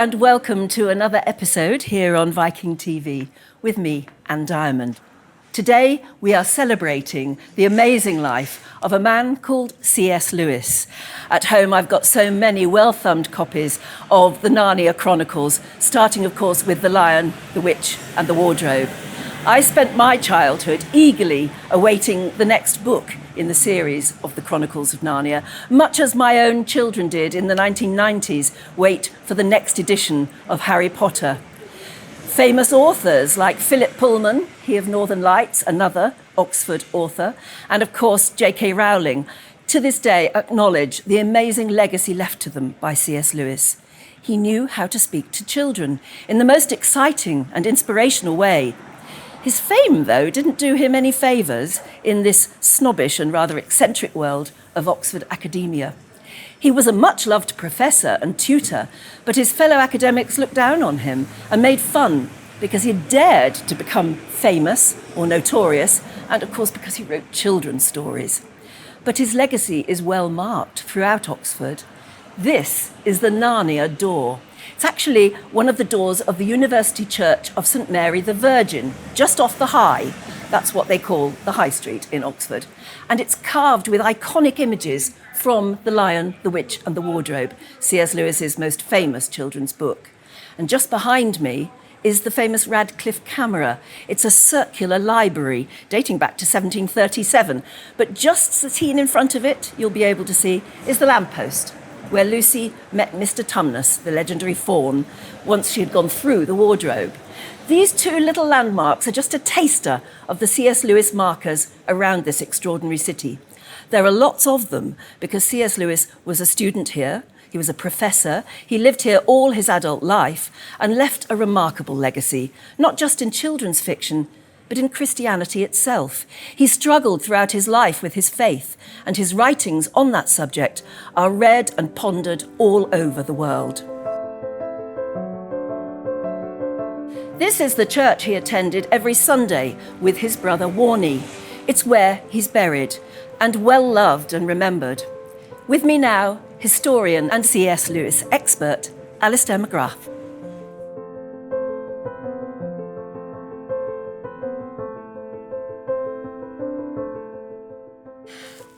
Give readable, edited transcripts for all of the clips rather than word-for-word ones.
and welcome to another episode here on Viking.TV with me, Anne Diamond. Today we are celebrating the amazing life of a man called C.S. Lewis. At home I've got so many well-thumbed copies of the Narnia Chronicles, starting of course with The Lion, the Witch and the Wardrobe. I spent my childhood eagerly awaiting the next book in the series of the Chronicles of Narnia, much as my own children did in the 1990s wait for the next edition of Harry Potter. Famous authors like Philip Pullman, he of Northern Lights, another Oxford author, and of course J.K. Rowling, to this day acknowledge the amazing legacy left to them by C.S. Lewis. He knew how to speak to children in the most exciting and inspirational way. His fame, though, didn't do him any favours in this snobbish and rather eccentric world of Oxford academia. He was a much-loved professor and tutor, but his fellow academics looked down on him and made fun because he had dared to become famous or notorious, and of course because he wrote children's stories. But his legacy is well marked throughout Oxford. This is the Narnia door. It's actually one of the doors of the University Church of St Mary the Virgin, just off the High. That's what they call the High Street in Oxford. And it's carved with iconic images from The Lion, the Witch and the Wardrobe, C.S. Lewis's most famous children's book. And just behind me is the famous Radcliffe Camera. It's a circular library dating back to 1737. But just seen in front of it, you'll be able to see, is the lamppost, where Lucy met Mr. Tumnus, the legendary faun, once she had gone through the wardrobe. These two little landmarks are just a taster of the C.S. Lewis markers around this extraordinary city. There are lots of them because C.S. Lewis was a student here, he was a professor, he lived here all his adult life and left a remarkable legacy, not just in children's fiction, but in Christianity itself. He struggled throughout his life with his faith, and his writings on that subject are read and pondered all over the world. This is the church he attended every Sunday with his brother Warnie. It's where he's buried, and well loved and remembered. With me now, historian and C.S. Lewis expert, Alister McGrath.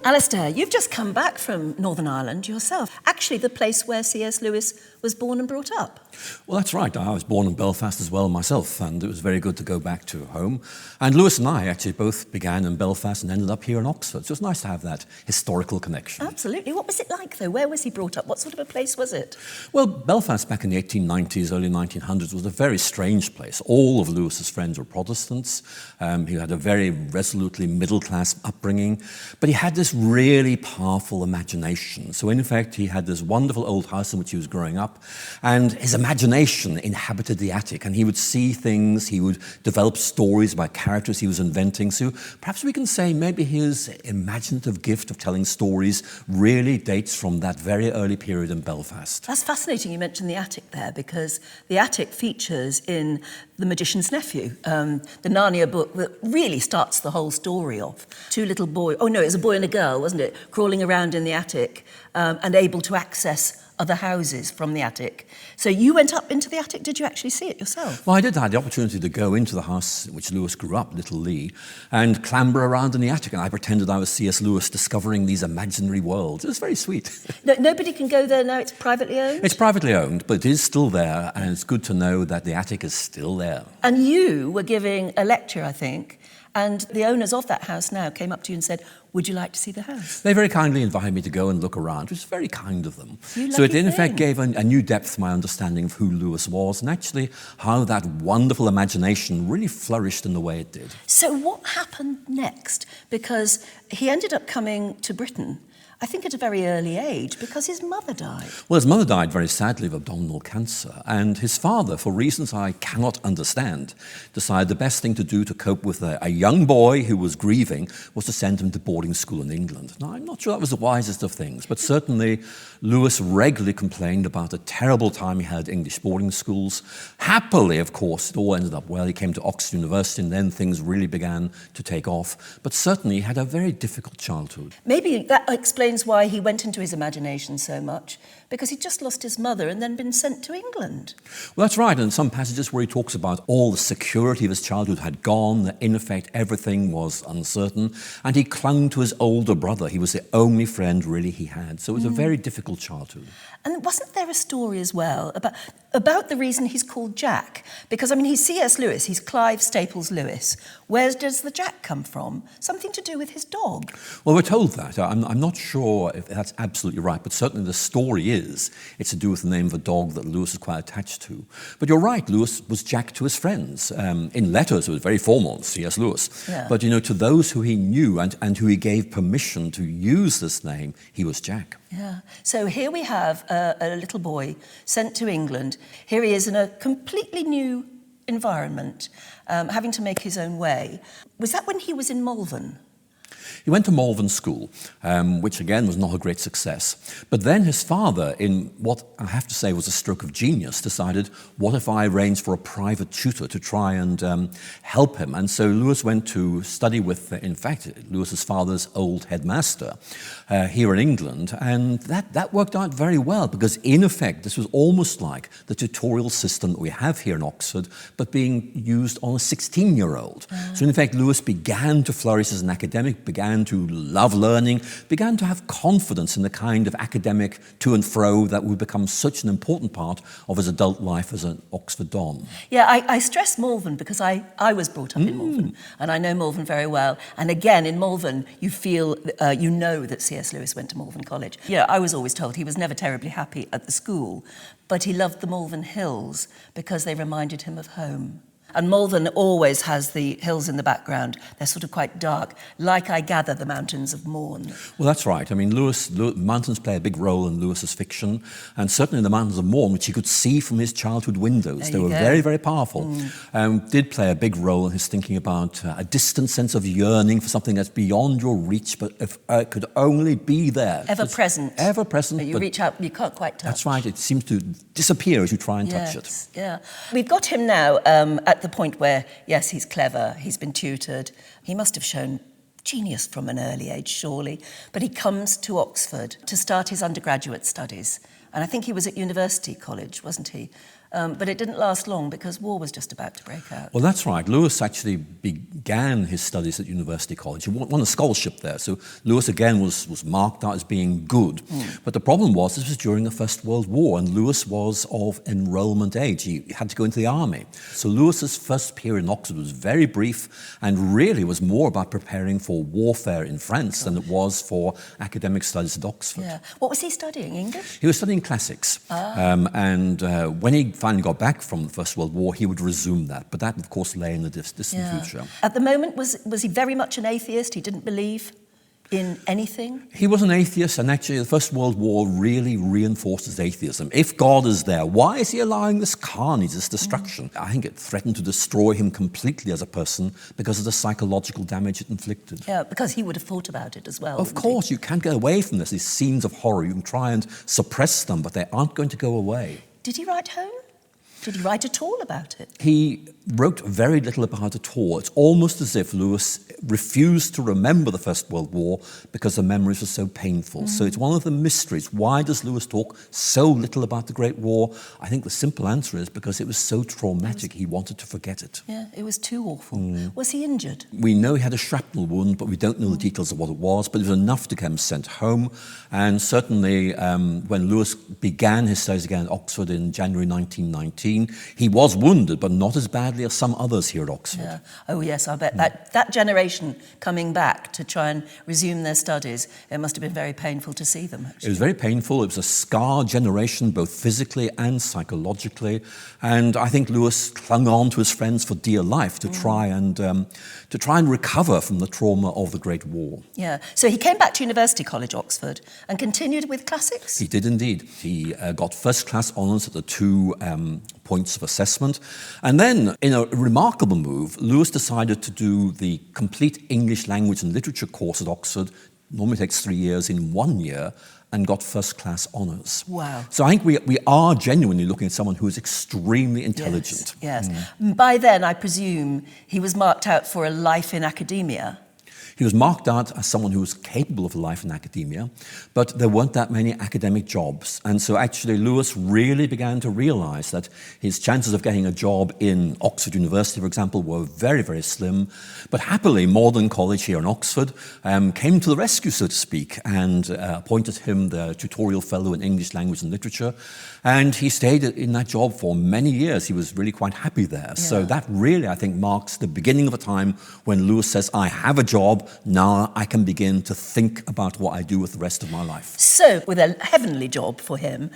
Alister, you've just come back from Northern Ireland yourself, actually the place where C.S. Lewis was born and brought up. Well, that's right. I was born in Belfast as well myself, and it was very good to go back to home. And Lewis and I actually both began in Belfast and ended up here in Oxford, so it's nice to have that historical connection. Absolutely. What was it like, though? Where was he brought up? What sort of a place was it? Well, Belfast back in the 1890s, early 1900s was a very strange place. All of Lewis's friends were Protestants. He had a very resolutely middle-class upbringing, but he had this really powerful imagination. So in fact, he had this wonderful old house in which he was growing up, and his imagination inhabited the attic, and he would see things, he would develop stories about characters he was inventing. So perhaps we can say maybe his imaginative gift of telling stories really dates from that very early period in Belfast. That's fascinating you mentioned the attic there, because the attic features in The Magician's Nephew, the Narnia book that really starts the whole story off. Two little boys, oh no, it was a boy and a girl, wasn't it, crawling around in the attic and able to access other houses from the attic. So you went up into the attic. Did you actually see it yourself? Well, I did have the opportunity to go into the house in which Lewis grew up, Little Lee, and clamber around in the attic, and I pretended I was C.S. Lewis discovering these imaginary worlds. It was very sweet. Nobody can go there now? It's privately owned? It's privately owned, but it is still there, and it's good to know that the attic is still there. And you were giving a lecture, I think, and the owners of that house now came up to you and said, would you like to see the house? They very kindly invited me to go and look around, which was very kind of them. So it in fact gave a new depth to my understanding of who Lewis was and actually how that wonderful imagination really flourished in the way it did. So what happened next? Because he ended up coming to Britain, I think at a very early age, because his mother died. Well, his mother died very sadly of abdominal cancer, and his father, for reasons I cannot understand, decided the best thing to do to cope with a young boy who was grieving was to send him to boarding school in England. Now, I'm not sure that was the wisest of things, but certainly Lewis regularly complained about the terrible time he had at English boarding schools. Happily, of course, it all ended up well. He came to Oxford University, and then things really began to take off. But certainly, he had a very difficult childhood. Maybe that explains why he went into his imagination so much, because he'd just lost his mother and then been sent to England. Well, that's right. And some passages where he talks about all the security of his childhood had gone, that in effect everything was uncertain, and he clung to his older brother. He was the only friend really he had. So it was a very difficult childhood. And wasn't there a story as well about the reason he's called Jack? Because, I mean, he's C.S. Lewis, he's Clive Staples Lewis. Where does the Jack come from? Something to do with his dog? Well, we're told that. I'm not sure if that's absolutely right, but certainly the story is it's to do with the name of a dog that Lewis is quite attached to. But you're right, Lewis was Jack to his friends. In letters, it was very formal, C.S. Lewis. Yeah. But, to those who he knew and who he gave permission to use this name, he was Jack. Yeah. So here we have a little boy sent to England. Here he is in a completely new environment, having to make his own way. Was that when he was in Malvern? He went to Malvern School, which again was not a great success. But then his father, in what I have to say was a stroke of genius, decided, what if I arrange for a private tutor to try and help him? And so Lewis went to study with, in fact, Lewis's father's old headmaster here in England. And that worked out very well, because in effect, this was almost like the tutorial system that we have here in Oxford, but being used on a 16-year-old. So in effect, Lewis began to flourish as an academic, began to love learning, began to have confidence in the kind of academic to and fro that would become such an important part of his adult life as an Oxford Don. Yeah, I stress Malvern because I was brought up in Malvern, and I know Malvern very well. And again, in Malvern, you feel, you know that C.S. Lewis went to Malvern College. Yeah, I was always told he was never terribly happy at the school, but he loved the Malvern Hills because they reminded him of home. And Malvern always has the hills in the background. They're sort of quite dark, like, I gather, the mountains of Mourne. Well, that's right. I mean, mountains play a big role in Lewis's fiction, and certainly the mountains of Mourne, which he could see from his childhood windows. They were very, very powerful. Did play a big role in his thinking about a distant sense of yearning for something that's beyond your reach, but if it could only be there. Ever present. Ever present. You reach out, you can't quite touch. That's right. It seems to disappear as you try and touch it. Yeah. We've got him now at the point where, yes, he's clever, he's been tutored, he must have shown genius from an early age, surely, but he comes to Oxford to start his undergraduate studies. And I think he was at University College, wasn't he? But it didn't last long because war was just about to break out. Well, that's right. Lewis actually began his studies at University College. He won a scholarship there. So Lewis, again, was marked out as being good. But the problem was this was during the First World War, and Lewis was of enrolment age. He had to go into the army. So Lewis's first period in Oxford was very brief and really was more about preparing for warfare in France than it was for academic studies at Oxford. Yeah. What was he studying, English? He was studying classics. And when he finally got back from the First World War, he would resume that. But that, of course, lay in the distant future. At the moment, was he very much an atheist? He didn't believe in anything? He was an atheist, and actually the First World War really reinforced his atheism. If God is there, why is he allowing this carnage, this destruction? I think it threatened to destroy him completely as a person because of the psychological damage it inflicted. Yeah, because he would have thought about it as well. Of course, you can't get away from this. These scenes of horror, you can try and suppress them, but they aren't going to go away. Did he write home? Did he write at all about it? He wrote very little about it at all. It's almost as if Lewis refused to remember the First World War because the memories were so painful. So it's one of the mysteries. Why does Lewis talk so little about the Great War? I think the simple answer is because it was so traumatic, he wanted to forget it. Yeah, it was too awful. Was he injured? We know he had a shrapnel wound, but we don't know the details of what it was, but it was enough to get him sent home. And certainly when Lewis began his studies again at Oxford in January 1919, he was wounded, but not as badly as some others here at Oxford. Yeah. Oh, yes, I bet that generation coming back to try and resume their studies, it must have been very painful to see them, actually. It was very painful. It was a scarred generation, both physically and psychologically. And I think Lewis clung on to his friends for dear life to try and recover from the trauma of the Great War. Yeah. So he came back to University College, Oxford, and continued with classics? He did indeed. He got first-class honours at the two points of assessment. And then, in a remarkable move, Lewis decided to do the complete English language and literature course at Oxford. Normally takes 3 years, in 1 year, and got first-class honours. Wow. So I think we are genuinely looking at someone who is extremely intelligent. Yes. By then, I presume, he was marked out for a life in academia. He was marked out as someone who was capable of life in academia, but there weren't that many academic jobs. And so actually Lewis really began to realize that his chances of getting a job in Oxford University, for example, were very, very slim. But happily, Magdalen College here in Oxford came to the rescue, so to speak, and appointed him the tutorial fellow in English language and literature. And he stayed in that job for many years. He was really quite happy there. Yeah. So that really, I think, marks the beginning of a time when Lewis says, I have a job, now I can begin to think about what I do with the rest of my life. So, with a heavenly job for him,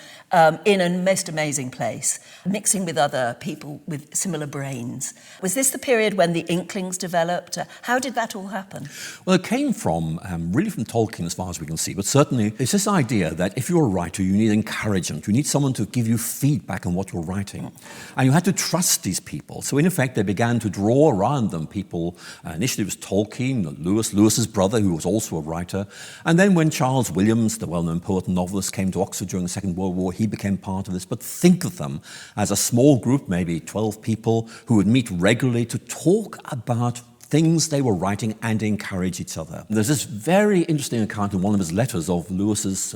in a most amazing place, mixing with other people with similar brains. Was this the period when the Inklings developed? How did that all happen? Well, it came from, really from Tolkien as far as we can see, but certainly it's this idea that if you're a writer, you need encouragement. You need someone to give you feedback on what you're writing. And you had to trust these people. So in effect, they began to draw around them people. Initially it was Tolkien, Lewis's brother, who was also a writer. And then when Charles Williams, the well-known poet and novelist, came to Oxford during the Second World War, he became part of this. But think of them as a small group, maybe 12 people, who would meet regularly to talk about things they were writing and encourage each other. There's this very interesting account in one of his letters of Lewis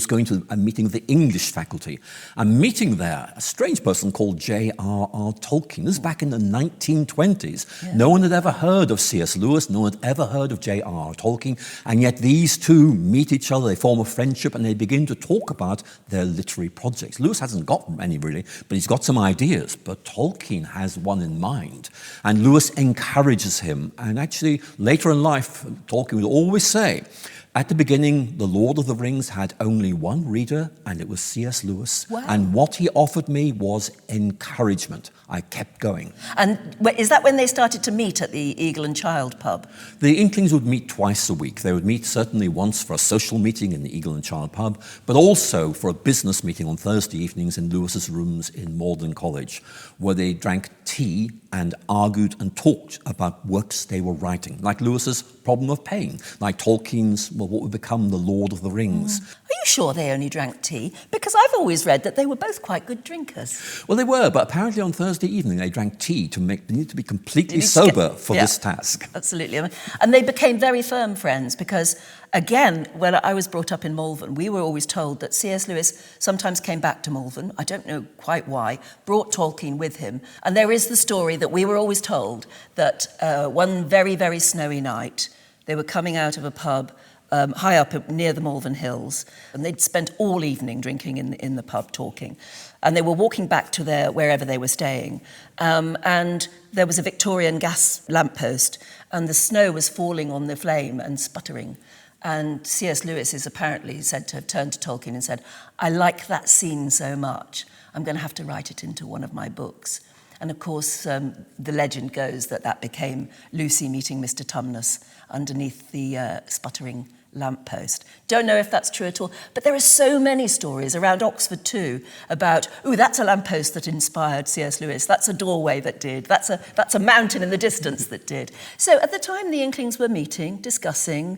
going to a meeting with the English faculty. A meeting there, a strange person called J.R.R. Tolkien. This is back in the 1920s. Yeah. No one had ever heard of C.S. Lewis, no one had ever heard of J.R.R. Tolkien, and yet these two meet each other, they form a friendship, and they begin to talk about their literary projects. Lewis hasn't got many really, but he's got some ideas, but Tolkien has one in mind, and Lewis encourages him. And actually, later in life, Tolkien would always say, at the beginning, The Lord of the Rings had only one reader, and it was C.S. Lewis. Wow. And what he offered me was encouragement. I kept going. And is that when they started to meet at the Eagle and Child pub? The Inklings would meet twice a week. They would meet certainly once for a social meeting in the Eagle and Child pub, but also for a business meeting on Thursday evenings in Lewis's rooms in Magdalen College, where they drank tea and argued and talked about works they were writing, like Lewis's Problem of Pain, like Tolkien's, well, what would become The Lord of the Rings. Are you sure they only drank tea? Because I've always read that they were both quite good drinkers. Well, they were, but apparently on Thursday evening they drank tea they needed to be completely sober for this task. Absolutely. And they became very firm friends because, again, when I was brought up in Malvern, we were always told that C.S. Lewis sometimes came back to Malvern, I don't know quite why, brought Tolkien with him. And there is the story that we were always told that one very, very snowy night, they were coming out of a pub high up near the Malvern Hills, and they'd spent all evening drinking in the pub, talking. And they were walking back to wherever they were staying, and there was a Victorian gas lamppost, and the snow was falling on the flame and sputtering. And C.S. Lewis is apparently said to have turned to Tolkien and said, I like that scene so much, I'm going to have to write it into one of my books. And of course, the legend goes that became Lucy meeting Mr. Tumnus underneath the sputtering lamppost. Don't know if that's true at all, but there are so many stories around Oxford too about, that's a lamppost that inspired C.S. Lewis, that's a doorway that did, that's a mountain in the distance that did. So at the time the Inklings were meeting, discussing,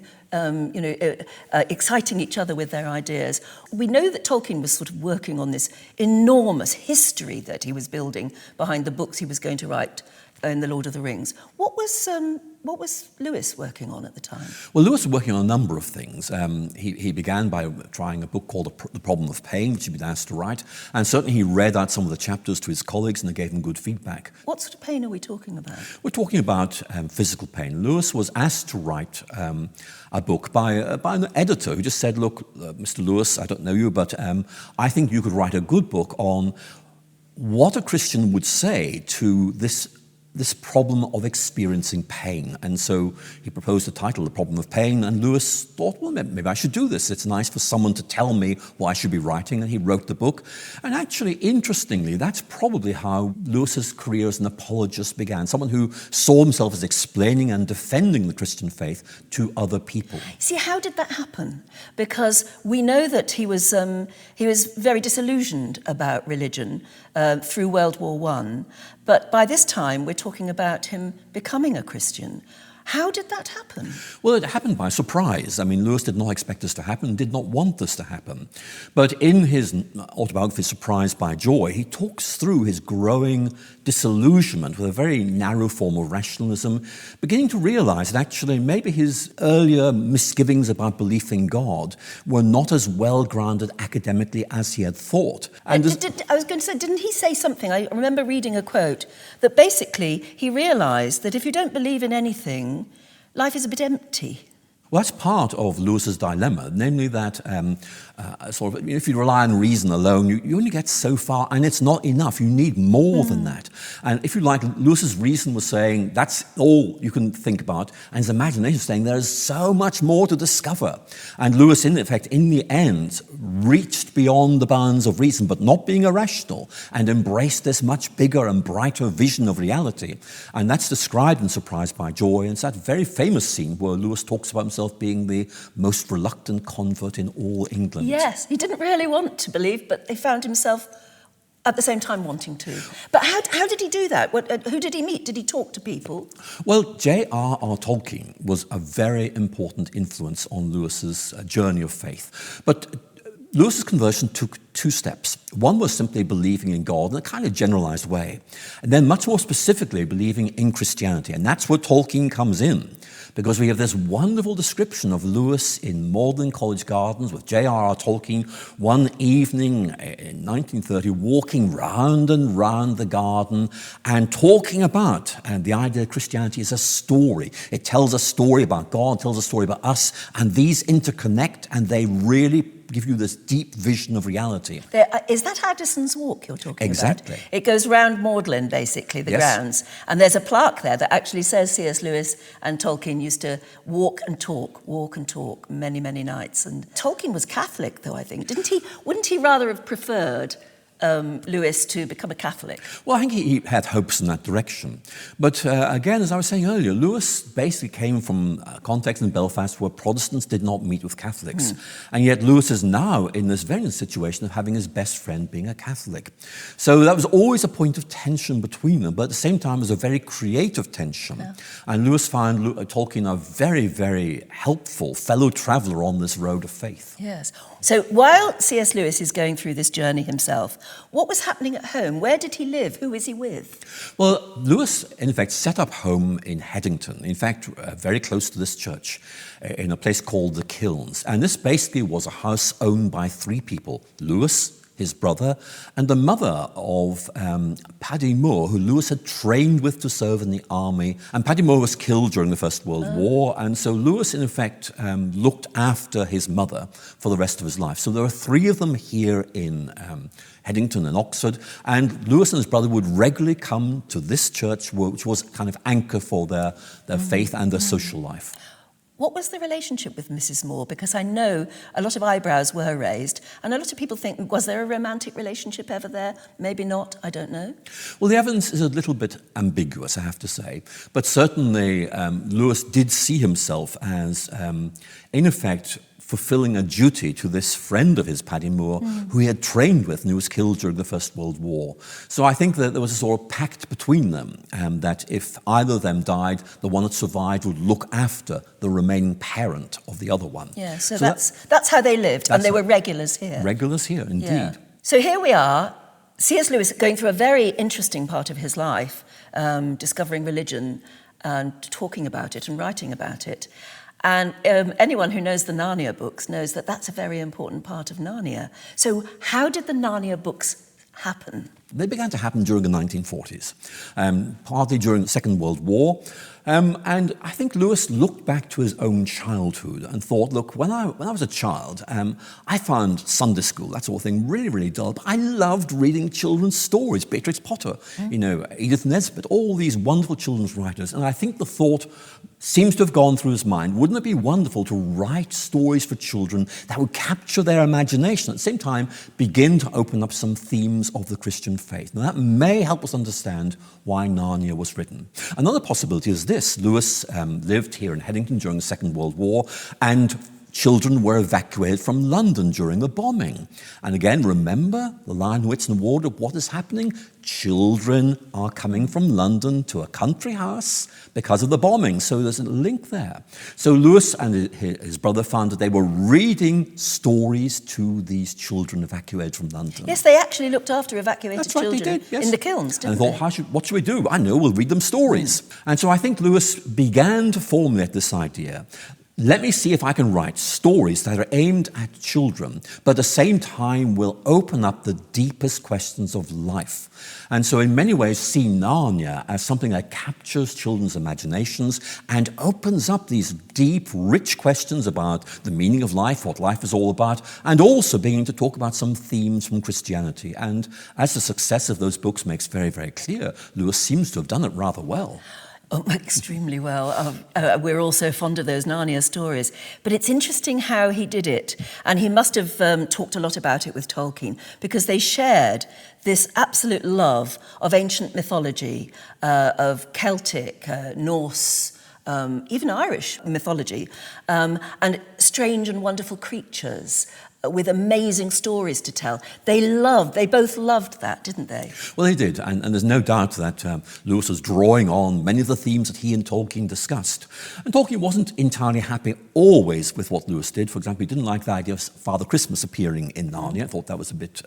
exciting each other with their ideas. We know that Tolkien was sort of working on this enormous history that he was building behind the books he was going to write in The Lord of the Rings. What was Lewis working on at the time? Well, Lewis was working on a number of things. He began by trying a book called The Problem of Pain, which he'd been asked to write, and certainly he read out some of the chapters to his colleagues and they gave him good feedback. What sort of pain are we talking about? We're talking about physical pain. Lewis was asked to write a book by an editor who just said, look, Mr. Lewis, I don't know you, but I think you could write a good book on what a Christian would say to this problem of experiencing pain. And so he proposed the title, The Problem of Pain, and Lewis thought, well, maybe I should do this. It's nice for someone to tell me what I should be writing, and he wrote the book. And actually, interestingly, that's probably how Lewis's career as an apologist began, someone who saw himself as explaining and defending the Christian faith to other people. See, how did that happen? Because we know that he was very disillusioned about religion through World War I, but by this time we're talking about him becoming a Christian. How did that happen? Well, it happened by surprise. I mean, Lewis did not expect this to happen, did not want this to happen. But in his autobiography, Surprised by Joy, he talks through his growing disillusionment with a very narrow form of rationalism, beginning to realize that actually maybe his earlier misgivings about belief in God were not as well grounded academically as he had thought. And I was going to say, didn't he say something? I remember reading a quote that basically he realized that if you don't believe in anything, life is a bit empty. Well, that's part of Lewis's dilemma, namely that if you rely on reason alone, you only get so far, and it's not enough. You need more than that. And if you like, Lewis's reason was saying that's all you can think about, and his imagination was saying there is so much more to discover. And Lewis, in effect, in the end, reached beyond the bounds of reason, but not being irrational, and embraced this much bigger and brighter vision of reality. And that's described in Surprised by Joy, and it's that very famous scene where Lewis talks about himself being the most reluctant convert in all England. Yes, he didn't really want to believe, but he found himself at the same time wanting to. But how did he do that? Who did he meet? Did he talk to people? Well, J.R.R. Tolkien was a very important influence on Lewis's journey of faith. But Lewis's conversion took two steps. One was simply believing in God in a kind of generalized way, and then much more specifically believing in Christianity. And that's where Tolkien comes in, because we have this wonderful description of Lewis in Magdalen College Gardens with J.R.R. Tolkien one evening in 1930 walking round and round the garden and talking about the idea that Christianity is a story. It tells a story about God, tells a story about us, and these interconnect, and they really give you this deep vision of reality. Is that Addison's Walk you're talking Exactly. about? It goes round Magdalen, basically, the grounds. And there's a plaque there that actually says C.S. Lewis and Tolkien used to walk and talk many, many nights. And Tolkien was Catholic, though, I think. Wouldn't he rather have preferred Lewis to become a Catholic? Well, I think he had hopes in that direction. But again, as I was saying earlier, Lewis basically came from a context in Belfast where Protestants did not meet with Catholics. And yet Lewis is now in this very nice situation of having his best friend being a Catholic. So that was always a point of tension between them, but at the same time it was a very creative tension. Yeah. And Lewis found Tolkien a very, very helpful fellow traveller on this road of faith. Yes. So while C.S. Lewis is going through this journey himself, what was happening at home? Where did he live? Who is he with? Well, Lewis, in fact, set up home in Headington, in fact, very close to this church, in a place called the Kilns. And this basically was a house owned by three people: Lewis, his brother, and the mother of Paddy Moore, who Lewis had trained with to serve in the army. And Paddy Moore was killed during the First World War, and so Lewis, in effect, looked after his mother for the rest of his life. So there are three of them here in Headington and Oxford, and Lewis and his brother would regularly come to this church, which was kind of anchor for their faith and their social life. What was the relationship with Mrs. Moore? Because I know a lot of eyebrows were raised, and a lot of people think, was there a romantic relationship ever there? Maybe not, I don't know. Well, the evidence is a little bit ambiguous, I have to say. But certainly Lewis did see himself as, in effect, fulfilling a duty to this friend of his, Paddy Moore, who he had trained with and who was killed during the First World War. So I think that there was a sort of pact between them, that if either of them died, the one that survived would look after the remaining parent of the other one. Yeah, so that's how they lived, and they were regulars here. Regulars here, indeed. Yeah. So here we are, C.S. Lewis going through a very interesting part of his life, discovering religion and talking about it and writing about it. And anyone who knows the Narnia books knows that that's a very important part of Narnia. So how did the Narnia books happen? They began to happen during the 1940s, partly during the Second World War. And I think Lewis looked back to his own childhood and thought, look, when I was a child, I found Sunday school, that sort of thing, really, really dull. But I loved reading children's stories, Beatrix Potter, Edith Nesbit, all these wonderful children's writers. And I think the thought seems to have gone through his mind, wouldn't it be wonderful to write stories for children that would capture their imagination, at the same time begin to open up some themes of the Christian faith? Now, that may help us understand why Narnia was written. Another possibility is this. Lewis lived here in Headington during the Second World War, and children were evacuated from London during the bombing. And again, remember the Lion, the Witch and the Wardrobe, what is happening? Children are coming from London to a country house because of the bombing. So there's a link there. So Lewis and his brother found that they were reading stories to these children evacuated from London. Yes, they actually looked after evacuated That's right, children they did, yes. in the kilns, didn't and I thought, what should we do? I know, we'll read them stories. And so I think Lewis began to formulate this idea. Let me see if I can write stories that are aimed at children, but at the same time will open up the deepest questions of life. And so in many ways see Narnia as something that captures children's imaginations and opens up these deep, rich questions about the meaning of life, what life is all about, and also beginning to talk about some themes from Christianity. And as the success of those books makes very, very clear, Lewis seems to have done it rather well. Oh, extremely well. We're also fond of those Narnia stories. But it's interesting how he did it. And he must have talked a lot about it with Tolkien, because they shared this absolute love of ancient mythology, of Celtic, Norse, even Irish mythology, and strange and wonderful creatures with amazing stories to tell. They both loved that, didn't they? Well, they did, and there's no doubt that Lewis was drawing on many of the themes that he and Tolkien discussed. And Tolkien wasn't entirely happy always with what Lewis did. For example, he didn't like the idea of Father Christmas appearing in Narnia. I thought that was a bit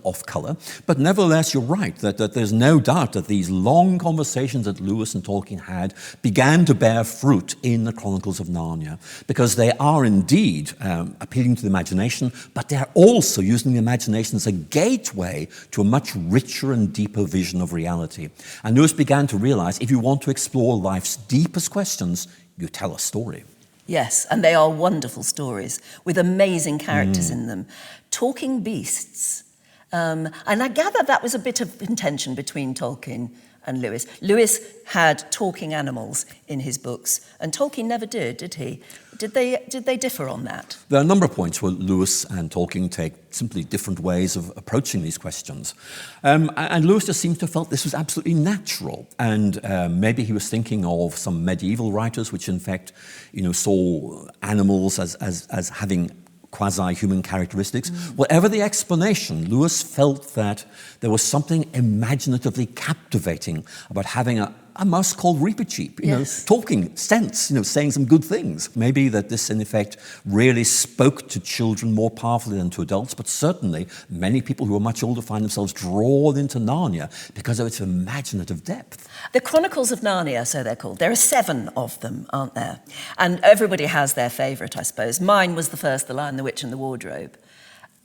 off colour. But nevertheless, you're right, that there's no doubt that these long conversations that Lewis and Tolkien had began to bear fruit in the Chronicles of Narnia, because they are indeed appealing to the imagination, but they're also using the imagination as a gateway to a much richer and deeper vision of reality. And Lewis began to realize, if you want to explore life's deepest questions, you tell a story. Yes, and they are wonderful stories with amazing characters in them. Talking beasts. And I gather that was a bit of intention between Tolkien and Lewis. Lewis had talking animals in his books, and Tolkien never did he? Did they differ on that? There are a number of points where Lewis and Tolkien take simply different ways of approaching these questions. And Lewis just seems to have felt this was absolutely natural. And maybe he was thinking of some medieval writers which in fact, saw animals as having quasi-human characteristics. Whatever the explanation, Lewis felt that there was something imaginatively captivating about having a mouse called Reepicheep, talking sense, saying some good things. Maybe that this, in effect, really spoke to children more powerfully than to adults, but certainly many people who are much older find themselves drawn into Narnia because of its imaginative depth. The Chronicles of Narnia, so they're called. There are 7 of them, aren't there? And everybody has their favourite, I suppose. Mine was the first, The Lion, the Witch and the Wardrobe.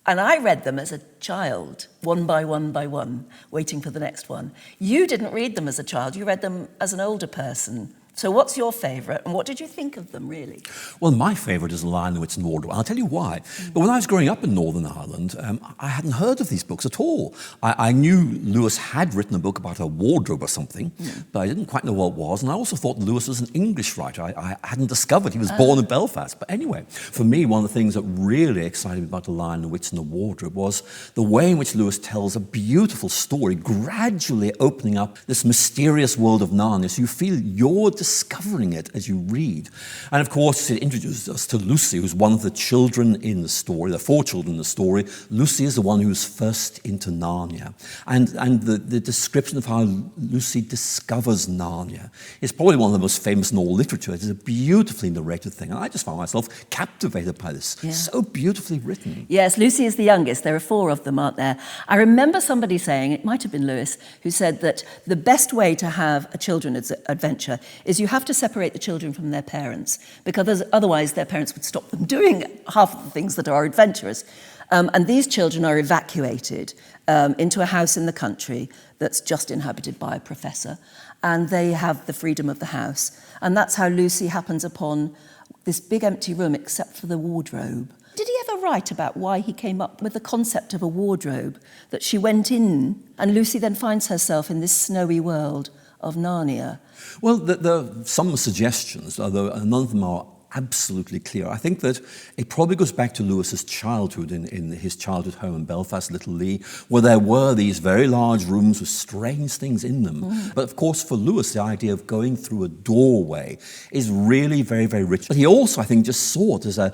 And I read them as a child, one by one, waiting for the next one. You didn't read them as a child, you read them as an older person. So what's your favourite, and what did you think of them, really? Well, my favourite is The Lion, the Witch and the Wardrobe. I'll tell you why. But when I was growing up in Northern Ireland, I hadn't heard of these books at all. I knew Lewis had written a book about a wardrobe or something, but I didn't quite know what it was. And I also thought Lewis was an English writer. I hadn't discovered he was born in Belfast. But anyway, for me, one of the things that really excited me about The Lion, the Witch and the Wardrobe was the way in which Lewis tells a beautiful story, gradually opening up this mysterious world of Narnia. So you feel you're discovering it as you read. And of course, it introduces us to Lucy, who's one of the children in the story. There are 4 children in the story. Lucy is the one who's first into Narnia. And the description of how Lucy discovers Narnia is probably one of the most famous in all literature. It is a beautifully narrated thing. And I just found myself captivated by this. Yeah. So beautifully written. Yes, Lucy is the youngest. There are 4 of them, aren't there? I remember somebody saying, it might have been Lewis, who said that the best way to have a children's adventure is you have to separate the children from their parents, because otherwise their parents would stop them doing half of the things that are adventurous. And these children are evacuated into a house in the country that's just inhabited by a professor, and they have the freedom of the house. And that's how Lucy happens upon this big empty room except for the wardrobe. Did he ever write about why he came up with the concept of a wardrobe, that she went in and Lucy then finds herself in this snowy world of Narnia? Well, there are some suggestions, although none of them are absolutely clear. I think that it probably goes back to Lewis's childhood in his childhood home in Belfast, Little Lee, where there were these very large rooms with strange things in them. But of course, for Lewis, the idea of going through a doorway is really very, very rich. But he also, I think, just saw it as a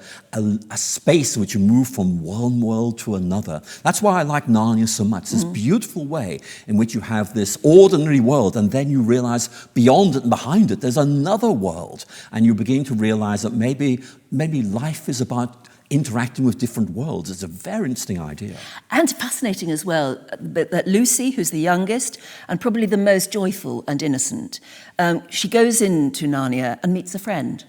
space in which you move from one world to another. That's why I like Narnia so much, this beautiful way in which you have this ordinary world, and then you realize beyond it and behind it, there's another world. And you begin to realize that maybe life is about interacting with different worlds. It's a very interesting idea. And fascinating as well, that Lucy, who's the youngest and probably the most joyful and innocent, she goes into Narnia and meets a friend.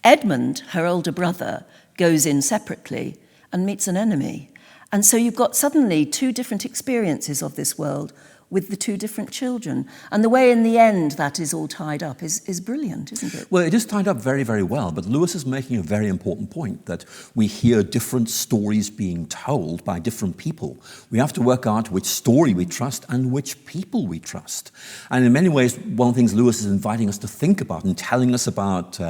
Edmund, her older brother, goes in separately and meets an enemy. And so you've got suddenly two different experiences of this world with the two different children. And the way in the end that is all tied up is brilliant, isn't it? Well, it is tied up very, very well, but Lewis is making a very important point, that we hear different stories being told by different people. We have to work out which story we trust and which people we trust. And in many ways, one of the things Lewis is inviting us to think about and telling us about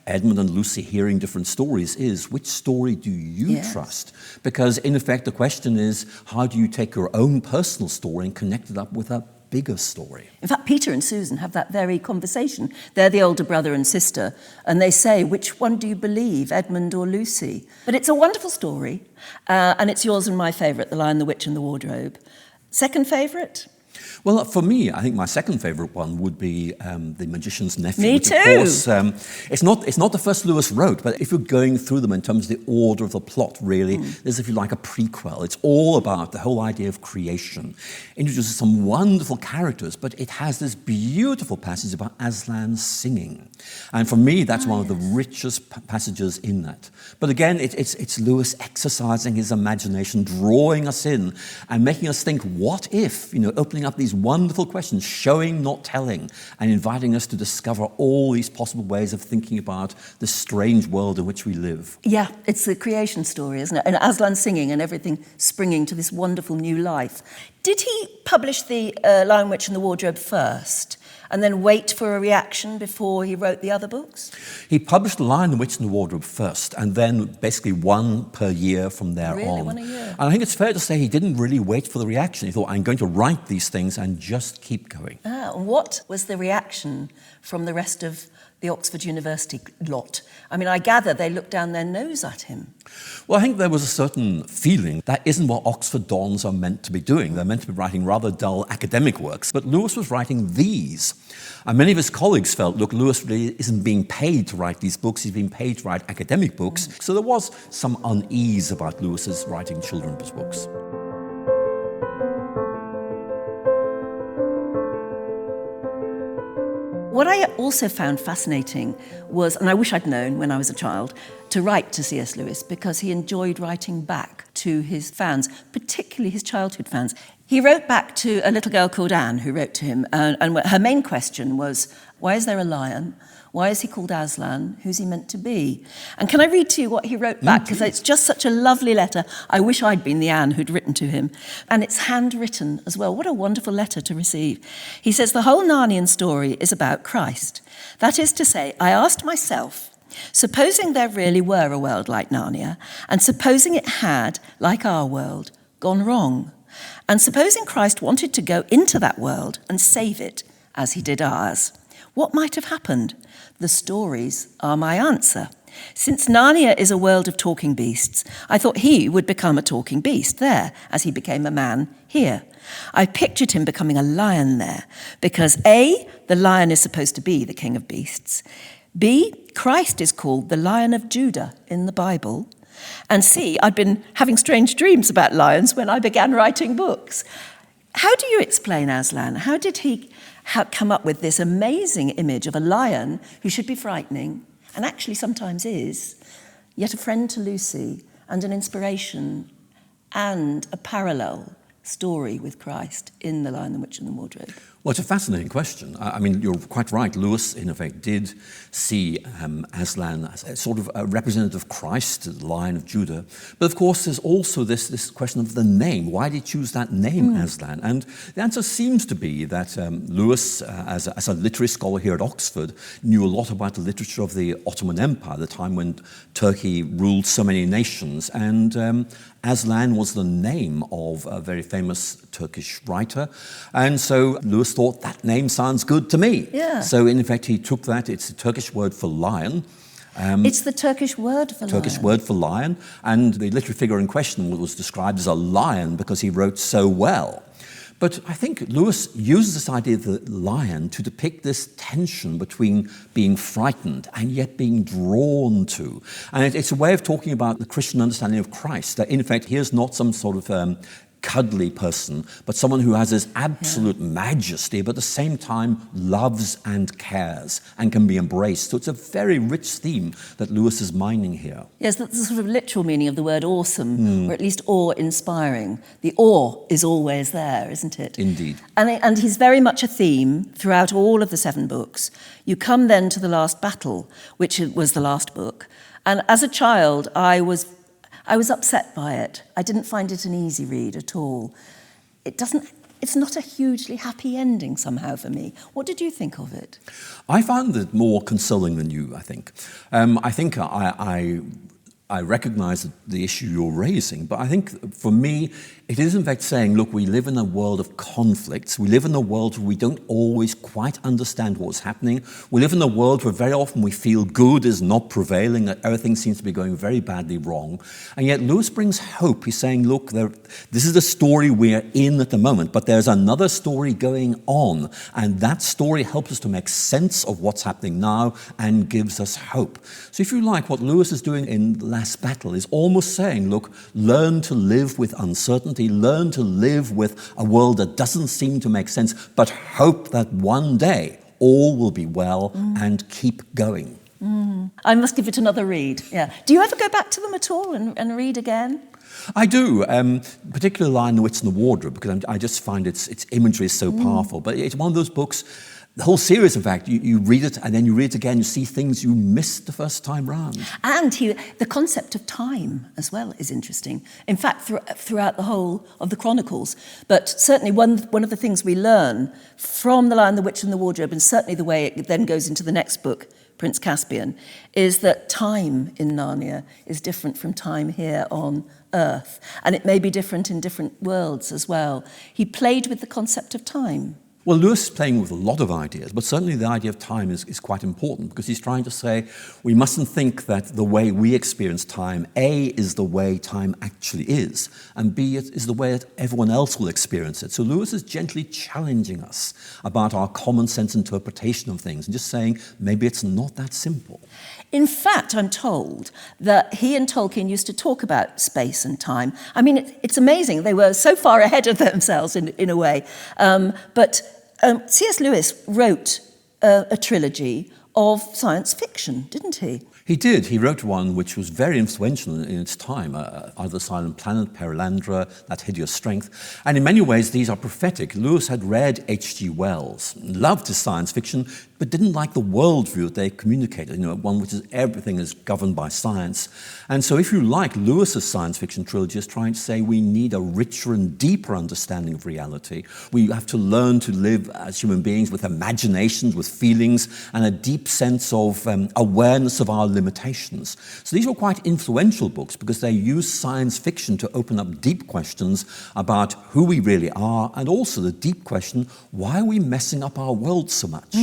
Edmund and Lucy hearing different stories is, which story do you trust? Because in effect, the question is, how do you take your own personal story and connect it up with a bigger story? In fact, Peter and Susan have that very conversation. They're the older brother and sister, and they say, which one do you believe, Edmund or Lucy? But it's a wonderful story, and it's yours and my favourite, The Lion, the Witch and the Wardrobe. Second favourite? Well, for me, I think my second favourite one would be The Magician's Nephew. Me which, too! Of course, it's not the first Lewis wrote, but if you're going through them in terms of the order of the plot, really, there's, if you like, a prequel. It's all about the whole idea of creation. Introduces some wonderful characters, but it has this beautiful passage about Aslan singing. And for me, that's one of the richest passages in that. But again, it's Lewis exercising his imagination, drawing us in, and making us think, what if, opening up these wonderful questions, showing, not telling, and inviting us to discover all these possible ways of thinking about the strange world in which we live. Yeah, it's the creation story, isn't it? And Aslan singing and everything springing to this wonderful new life. Did he publish The Lion, Witch and the Wardrobe first, and then wait for a reaction before he wrote the other books? He published The Lion, the Witch and the Wardrobe first, and then basically one per year from there on. Really, one a year? And I think it's fair to say he didn't really wait for the reaction. He thought, I'm going to write these things and just keep going. And what was the reaction from the rest of the Oxford University lot? I mean, I gather they looked down their nose at him. Well, I think there was a certain feeling that isn't what Oxford dons are meant to be doing. They're meant to be writing rather dull academic works, but Lewis was writing these. And many of his colleagues felt, look, Lewis really isn't being paid to write these books, he's being paid to write academic books. So there was some unease about Lewis's writing children's books. What I also found fascinating was, and I wish I'd known when I was a child, to write to C.S. Lewis, because he enjoyed writing back to his fans, particularly his childhood fans. He wrote back to a little girl called Anne, who wrote to him, and her main question was, why is there a lion? Why is he called Aslan? Who's he meant to be? And can I read to you what he wrote back? Because it's just such a lovely letter. I wish I'd been the Anne who'd written to him. And it's handwritten as well. What a wonderful letter to receive. He says, the whole Narnian story is about Christ. That is to say, I asked myself, supposing there really were a world like Narnia, and supposing it had, like our world, gone wrong, and supposing Christ wanted to go into that world and save it, as he did ours, what might have happened? The stories are my answer. Since Narnia is a world of talking beasts, I thought he would become a talking beast there, as he became a man here. I pictured him becoming a lion there, because A, the lion is supposed to be the king of beasts, B, Christ is called the Lion of Judah in the Bible, and C, I'd been having strange dreams about lions when I began writing books. How do you explain Aslan? How did he come up with this amazing image of a lion who should be frightening, and actually sometimes is, yet a friend to Lucy and an inspiration and a parallel story with Christ in The Lion, the Witch and the Wardrobe? Well, it's a fascinating question. I mean, you're quite right. Lewis, in effect, did see Aslan as a sort of a representative of Christ, the Lion of Judah. But of course, there's also this question of the name. Why did he choose that name, Aslan? And the answer seems to be that Lewis, as a literary scholar here at Oxford, knew a lot about the literature of the Ottoman Empire, the time when Turkey ruled so many nations. And Aslan was the name of a very famous Turkish writer. And so Lewis thought, that name sounds good to me. Yeah. So in effect, he took that. It's the Turkish word for lion. It's the Turkish word for Turkish lion. word for lion. And the literary figure in question was described as a lion because he wrote so well. But I think Lewis uses this idea of the lion to depict this tension between being frightened and yet being drawn to. And it's a way of talking about the Christian understanding of Christ, that in effect, here's not some sort of cuddly person, but someone who has this absolute majesty, but at the same time loves and cares and can be embraced. So it's a very rich theme that Lewis is mining here. Yes, that's the sort of literal meaning of the word awesome, or at least awe-inspiring. The awe is always there, isn't it? Indeed. And he's very much a theme throughout all of the 7 books. You come then to the last battle, which was the last book. And as a child, I was upset by it. I didn't find it an easy read at all. It's not a hugely happy ending somehow for me. What did you think of it? I found it more consoling than you, I think. I recognise the issue you're raising, but I think for me, it is in fact saying, look, we live in a world of conflicts. We live in a world where we don't always quite understand what's happening. We live in a world where very often we feel good is not prevailing, that everything seems to be going very badly wrong. And yet Lewis brings hope. He's saying, look, this is the story we're in at the moment, but there's another story going on. And that story helps us to make sense of what's happening now and gives us hope. So if you like, what Lewis is doing in Last Battle is almost saying, look, learn to live with uncertainty, learn to live with a world that doesn't seem to make sense, but hope that one day all will be well and keep going. I must give it another read, yeah. Do you ever go back to them at all and read again? I do, particularly Lion, the Witch and the Wardrobe, because I just find its imagery is so powerful. But it's one of those books, the whole series, in fact, you read it and then you read it again, you see things you missed the first time round. And the concept of time as well is interesting. In fact, throughout the whole of the Chronicles. But certainly one of the things we learn from The Lion, the Witch and the Wardrobe, and certainly the way it then goes into the next book, Prince Caspian, is that time in Narnia is different from time here on Earth. And it may be different in different worlds as well. He played with the concept of time. Well, Lewis is playing with a lot of ideas, but certainly the idea of time is quite important because he's trying to say we mustn't think that the way we experience time, A, is the way time actually is, and B, is the way that everyone else will experience it. So Lewis is gently challenging us about our common sense interpretation of things and just saying maybe it's not that simple. In fact, I'm told that he and Tolkien used to talk about space and time. I mean, it's amazing. They were so far ahead of themselves in a way. But C.S. Lewis wrote a trilogy of science fiction, didn't he? He did. He wrote one which was very influential in its time, Other Silent Planet, Perelandra, That Hideous Strength. And in many ways, these are prophetic. Lewis had read H.G. Wells, loved his science fiction, but didn't like the worldview that they communicated, one which is everything is governed by science. And so if you like, Lewis's science fiction trilogy is trying to say we need a richer and deeper understanding of reality. We have to learn to live as human beings with imaginations, with feelings, and a deep sense of awareness of our limitations. So these were quite influential books because they use science fiction to open up deep questions about who we really are and also the deep question, why are we messing up our world so much?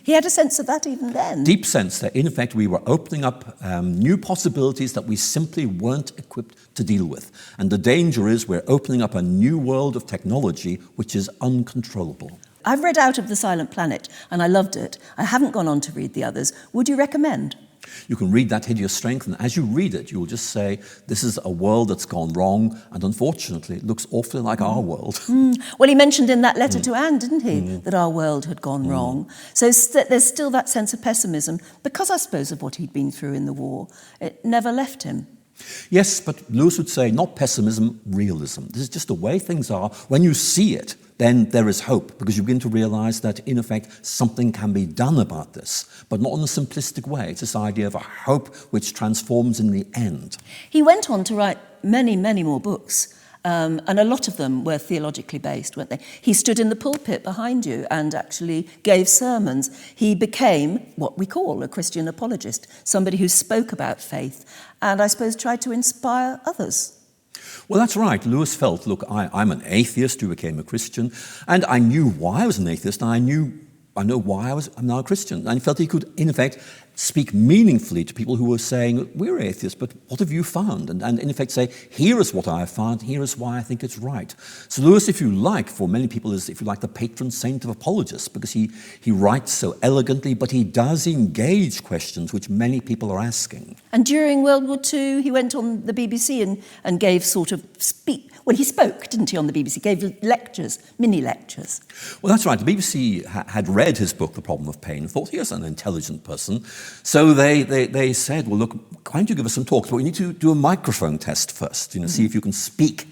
He had a sense of that even then. Deep sense that, in effect, we were opening up new possibilities that we simply weren't equipped to deal with. And the danger is we're opening up a new world of technology which is uncontrollable. I've read out of The Silent Planet and I loved it. I haven't gone on to read the others. Would you recommend? You can read That Hideous Strength, and as you read it, you will just say, this is a world that's gone wrong, and unfortunately, it looks awfully like our world. Well, he mentioned in that letter to Anne, didn't he, that our world had gone wrong. So there's still that sense of pessimism, because I suppose of what he'd been through in the war. It never left him. Yes, but Lewis would say, not pessimism, realism. This is just the way things are. When you see it, then there is hope, because you begin to realize that, in effect, something can be done about this, but not in a simplistic way. It's this idea of a hope which transforms in the end. He went on to write many, many more books. And a lot of them were theologically based, weren't they? He stood in the pulpit behind you and actually gave sermons. He became what we call a Christian apologist, somebody who spoke about faith and, I suppose, tried to inspire others. Well, that's right. Lewis felt, look, I'm an atheist who became a Christian, and I knew why I was an atheist, and I know why I'm now a Christian. And he felt he could, in effect, speak meaningfully to people who were saying, we're atheists, but what have you found? And in effect say, here is what I have found, here is why I think it's right. So Lewis, if you like, for many people is, if you like, the patron saint of apologists, because he writes so elegantly, but he does engage questions which many people are asking. And during World War II, he went on the BBC and gave sort of he spoke, didn't he, on the BBC, gave lectures, mini lectures. Well, that's right. The BBC had read his book, The Problem of Pain, and thought, here's an intelligent person. So they said, well, look, why don't you give us some talks? But we need to do a microphone test first, see if you can speak.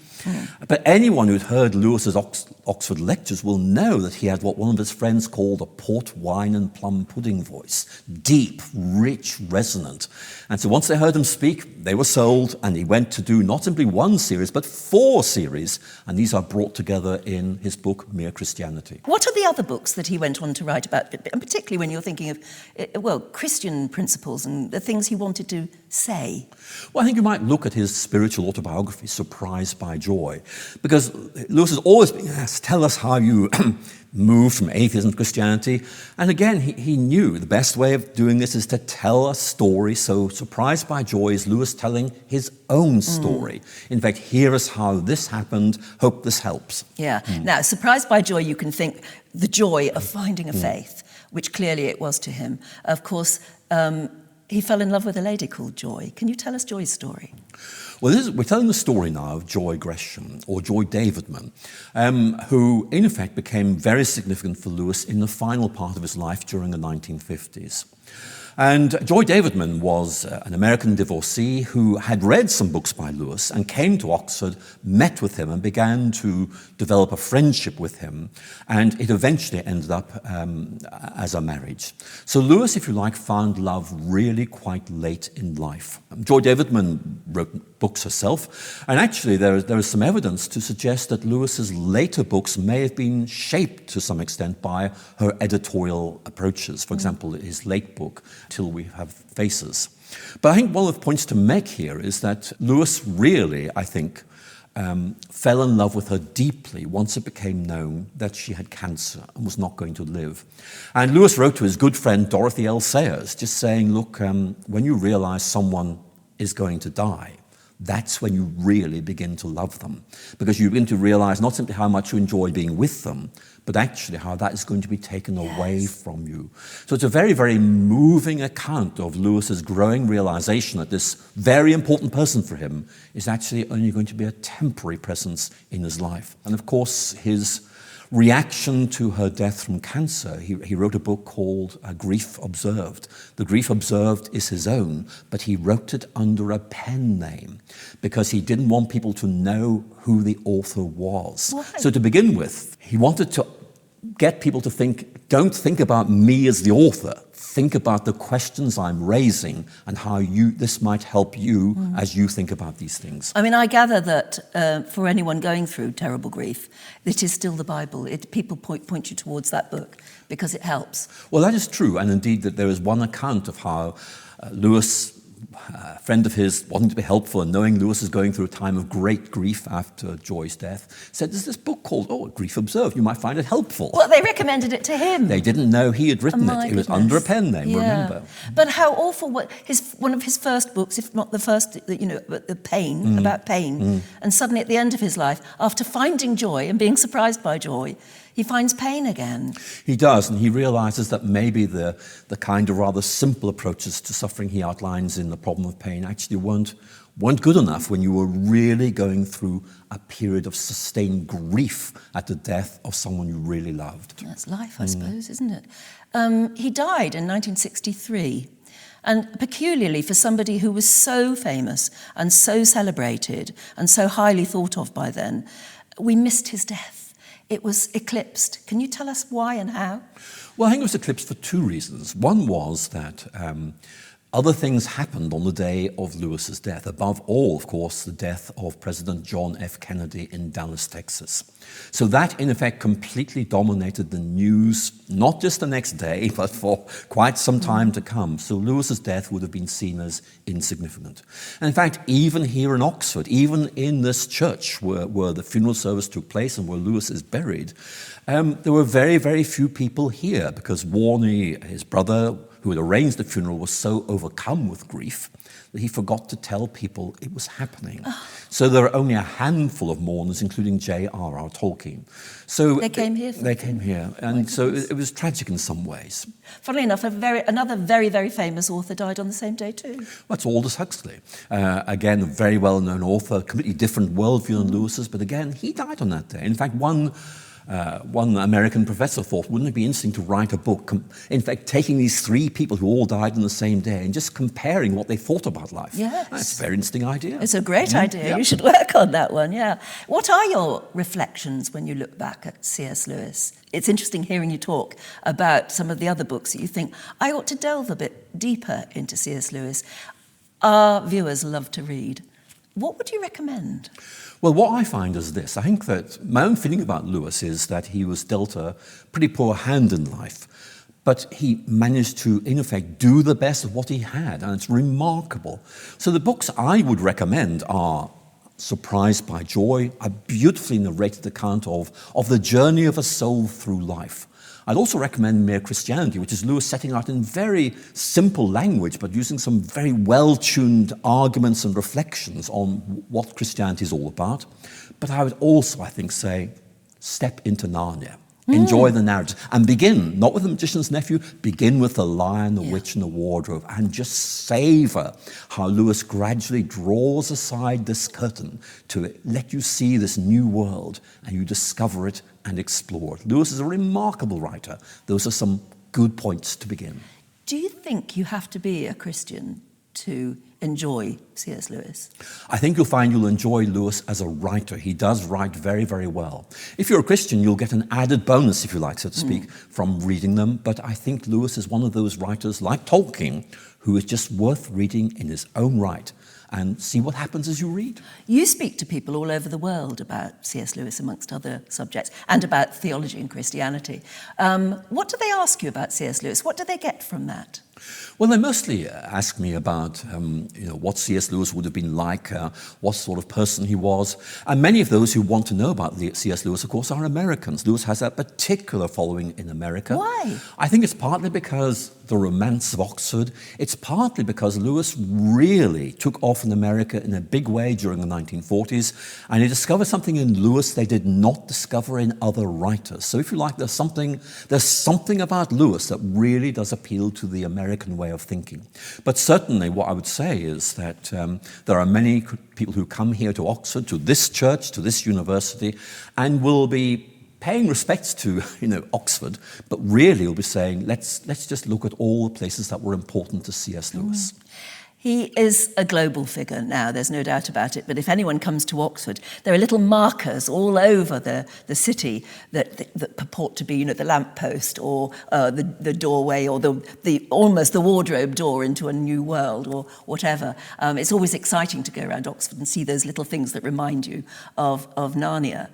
But anyone who'd heard Lewis's Oxford lectures will know that he had what one of his friends called a port wine and plum pudding voice. Deep, rich, resonant. And so once they heard him speak, they were sold, and he went to do not simply one series, but 4 series, and these are brought together in his book, Mere Christianity. What are the other books that he went on to write about, and particularly when you're thinking of, Christian principles and the things he wanted to say? Well, I think you might look at his spiritual autobiography, Surprised by Joy, because Lewis has always been asked, tell us how you moved from atheism to Christianity. And again, he knew the best way of doing this is to tell a story. So Surprised by Joy is Lewis telling his own story. In fact, here is how this happened. Hope this helps. Yeah. Now, Surprised by Joy, you can think the joy of finding a faith, which clearly it was to him. Of course, he fell in love with a lady called Joy. Can you tell us Joy's story? Well, we're telling the story now of Joy Gresham, or Joy Davidman, who in effect became very significant for Lewis in the final part of his life during the 1950s. And Joy Davidman was an American divorcee who had read some books by Lewis and came to Oxford, met with him, and began to develop a friendship with him. And it eventually ended up as a marriage. So Lewis, if you like, found love really quite late in life. Joy Davidman wrote books herself, and actually there is some evidence to suggest that Lewis's later books may have been shaped to some extent by her editorial approaches. For example, his late book, Till We Have Faces. But I think one of the points to make here is that Lewis really, I think, fell in love with her deeply once it became known that she had cancer and was not going to live. And Lewis wrote to his good friend Dorothy L. Sayers, just saying, look, when you realize someone is going to die, that's when you really begin to love them, because you begin to realize not simply how much you enjoy being with them, but actually how that is going to be taken away from you. So it's a very, very moving account of Lewis's growing realization that this very important person for him is actually only going to be a temporary presence in his life. And of course, his reaction to her death from cancer, he wrote a book called Grief Observed. The Grief Observed is his own, but he wrote it under a pen name because he didn't want people to know who the author was. Why? So to begin with, he wanted to get people to think, don't think about me as the author. Think about the questions I'm raising and how this might help you as you think about these things. I mean, I gather that for anyone going through terrible grief, it is still the Bible. People point you towards that book because it helps. Well, that is true. And indeed, that there is one account of how Lewis, a friend of his, wanting to be helpful and knowing Lewis is going through a time of great grief after Joy's death, said, there's this book called Grief Observed. You might find it helpful. Well, they recommended it to him. They didn't know he had written it. It was under a pen name, remember. But how awful, one of his first books, if not the first, the pain, about pain. And suddenly at the end of his life, after finding joy and being surprised by joy, he finds pain again. He does, and he realizes that maybe the kind of rather simple approaches to suffering he outlines in The Problem of Pain actually weren't good enough when you were really going through a period of sustained grief at the death of someone you really loved. That's life, I suppose, isn't it? He died in 1963. And peculiarly for somebody who was so famous and so celebrated and so highly thought of by then, we missed his death. it was eclipsed. Can you tell us why and how? Well, I think it was eclipsed for two reasons. One was that other things happened on the day of Lewis's death. Above all, of course, the death of President John F. Kennedy in Dallas, Texas. So that, in effect, completely dominated the news, not just the next day, but for quite some time to come. So Lewis's death would have been seen as insignificant. And in fact, even here in Oxford, even in this church where the funeral service took place and where Lewis is buried, there were very, very few people here because Warney, his brother, who had arranged the funeral, was so overcome with grief that he forgot to tell people it was happening. So there are only a handful of mourners, including J.R.R. Tolkien. So they came here? They came here. And so it was tragic in some ways. Funnily enough, another very, very famous author died on the same day too. That's Aldous Huxley. Again, a very well-known author, completely different worldview than Lewis's, but again, he died on that day. In fact, one American professor thought, wouldn't it be interesting to write a book, in fact, taking these three people who all died on the same day and just comparing what they thought about life? Yes. That's a very interesting idea. It's a great idea. Yeah. You should work on that one, yeah. What are your reflections when you look back at C.S. Lewis? It's interesting hearing you talk about some of the other books that you think, I ought to delve a bit deeper into C.S. Lewis. Our viewers love to read. What would you recommend? Well, what I find is this. I think that my own feeling about Lewis is that he was dealt a pretty poor hand in life, but he managed to, in effect, do the best of what he had, and it's remarkable. So the books I would recommend are Surprised by Joy, a beautifully narrated account of the journey of a soul through life. I'd also recommend Mere Christianity, which is Lewis setting out in very simple language, but using some very well-tuned arguments and reflections on what Christianity is all about. But I would also, I think, say, step into Narnia. Enjoy the narrative. And begin, not with The Magician's Nephew, begin with The Lion, the Witch, and the Wardrobe, and just savor how Lewis gradually draws aside this curtain to let you see this new world, and you discover it and explore it. Lewis is a remarkable writer. Those are some good points to begin. Do you think you have to be a Christian to enjoy C.S. Lewis? I think you'll find you'll enjoy Lewis as a writer. He does write very, very well. If you're a Christian, you'll get an added bonus, if you like, so to speak, from reading them. But I think Lewis is one of those writers, like Tolkien, who is just worth reading in his own right. And see what happens as you read. You speak to people all over the world about C.S. Lewis, amongst other subjects, and about theology and Christianity. What do they ask you about C.S. Lewis? What do they get from that? Well, they mostly ask me about what C.S. Lewis would have been like, what sort of person he was. And many of those who want to know about C.S. Lewis, of course, are Americans. Lewis has a particular following in America. Why? I think it's partly because the romance of Oxford. It's partly because Lewis really took off in America in a big way during the 1940s, and he discovered something in Lewis they did not discover in other writers. So if you like, there's something about Lewis that really does appeal to the American way of thinking. But certainly what I would say is that there are many people who come here to Oxford, to this church, to this university, and will be paying respects to Oxford, but really will be saying, let's just look at all the places that were important to C.S. Lewis. He is a global figure now, there's no doubt about it, but if anyone comes to Oxford, there are little markers all over the city that purport to be, the lamppost or the doorway or the almost the wardrobe door into a new world or whatever. It's always exciting to go around Oxford and see those little things that remind you of Narnia.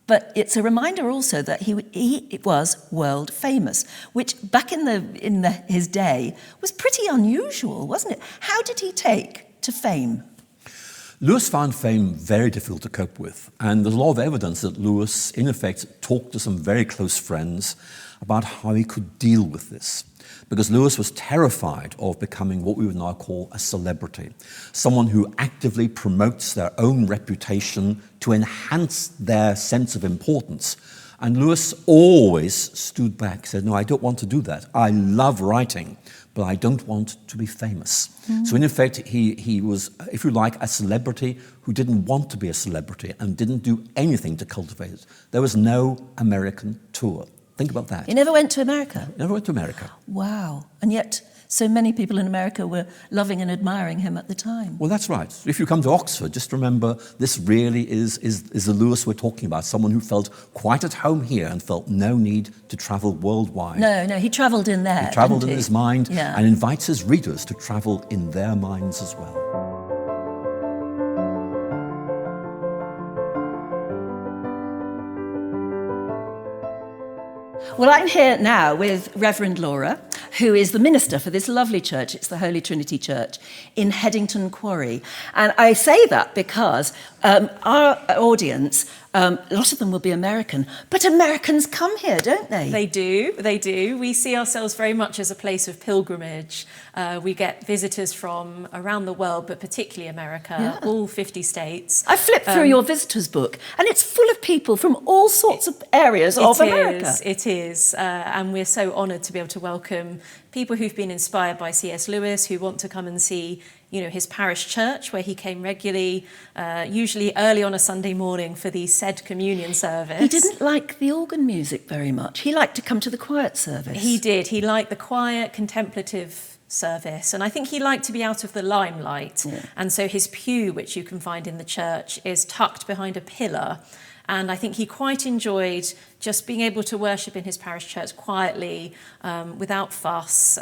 But it's a reminder also that he was world famous, which back in his day was pretty unusual, wasn't it? How did he take to fame? Lewis found fame very difficult to cope with, and there's a lot of evidence that Lewis, in effect, talked to some very close friends about how he could deal with this. Because Lewis was terrified of becoming what we would now call a celebrity, someone who actively promotes their own reputation to enhance their sense of importance. And Lewis always stood back, said, no, I don't want to do that. I love writing, but I don't want to be famous. So in effect, he was, if you like, a celebrity who didn't want to be a celebrity and didn't do anything to cultivate it. There was no American tour. Think about that. He never went to America? Never went to America. Wow. And yet so many people in America were loving and admiring him at the time. Well, that's right. If you come to Oxford, just remember this really is the Lewis we're talking about, someone who felt quite at home here and felt no need to travel worldwide. No, he travelled in there. He travelled in his mind Yeah. and invites his readers to travel in their minds as well. Well, I'm here now with Reverend Laura, who is the minister for this lovely church. It's the Holy Trinity Church in Headington Quarry. And I say that because our audience, a lot of them will be American, but Americans come here, don't they? They do. We see ourselves very much as a place of pilgrimage. We get visitors from around the world, but particularly America, all 50 states. I flipped through your visitors book, and it's full of people from all sorts of areas of America. It is. And we're so honoured to be able to welcome people who've been inspired by C.S. Lewis, who want to come and see, his parish church where he came regularly, usually early on a Sunday morning for the said communion service. He didn't like the organ music very much. He liked to come to the quiet service. He did. He liked the quiet, contemplative service, and I think he liked to be out of the limelight. Yeah. And so his pew, which you can find in the church, is tucked behind a pillar. And I think he quite enjoyed just being able to worship in his parish church quietly, without fuss.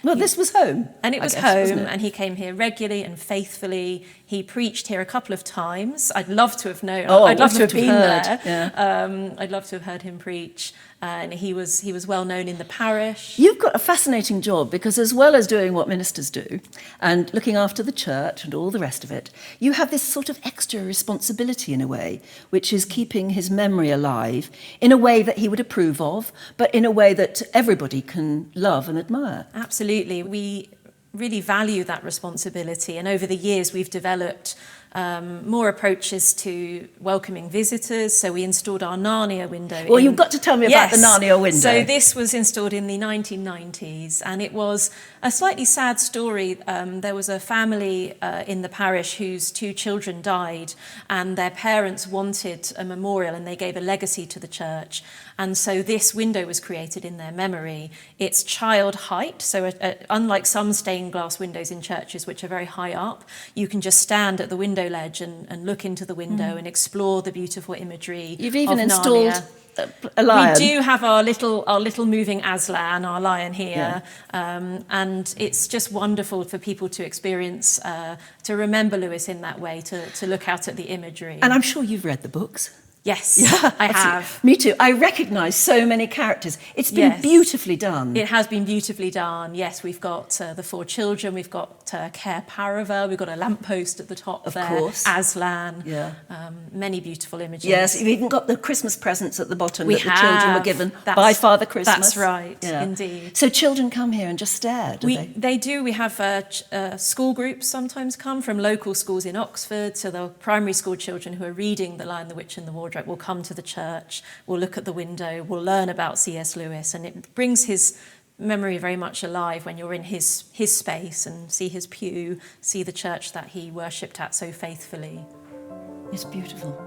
This was home. And it was home, and he came here regularly and faithfully. He preached here a couple of times. I'd love to have known. I'd love to have been there. Yeah. I'd love to have heard him preach. And he was well known in the parish. You've got a fascinating job because as well as doing what ministers do and looking after the church and all the rest of it, you have this sort of extra responsibility in a way, which is keeping his memory alive in a way that he would approve of, but in a way that everybody can love and admire. Absolutely. We really value that responsibility. And over the years, we've developed more approaches to welcoming visitors. So we installed our Narnia window. Well, you've got to tell me about the Narnia window. So this was installed in the 1990s, and it was a slightly sad story. There was a family in the parish whose 2 children died, and their parents wanted a memorial, and they gave a legacy to the church. And so this window was created in their memory. It's child height, so unlike some stained glass windows in churches, which are very high up, you can just stand at the window ledge and look into the window and explore the beautiful imagery. You've even of installed Narnia. A lion. We do have our little moving Aslan, our lion here, and it's just wonderful for people to experience, to remember Lewis in that way, to look out at the imagery. And I'm sure you've read the books. Yes, Yeah, I have. Me too. I recognise so many characters. It's been beautifully done. It has been beautifully done. Yes, we've got the 4 children. We've got Care Paravel. We've got a lamppost at the top Of there. course. Aslan. Yeah. Many beautiful images. Yes, you've even got the Christmas presents at the bottom We that the children were given by Father Christmas. That's right, indeed. So children come here and just stare, do they? They do. We have school groups sometimes come from local schools in Oxford. So the primary school children who are reading The Lion, the Witch and the Wardrobe will come to the church, will look at the window, will learn about C.S. Lewis, and it brings his memory very much alive when you're in his space and see his pew, see the church that he worshipped at so faithfully. It's beautiful.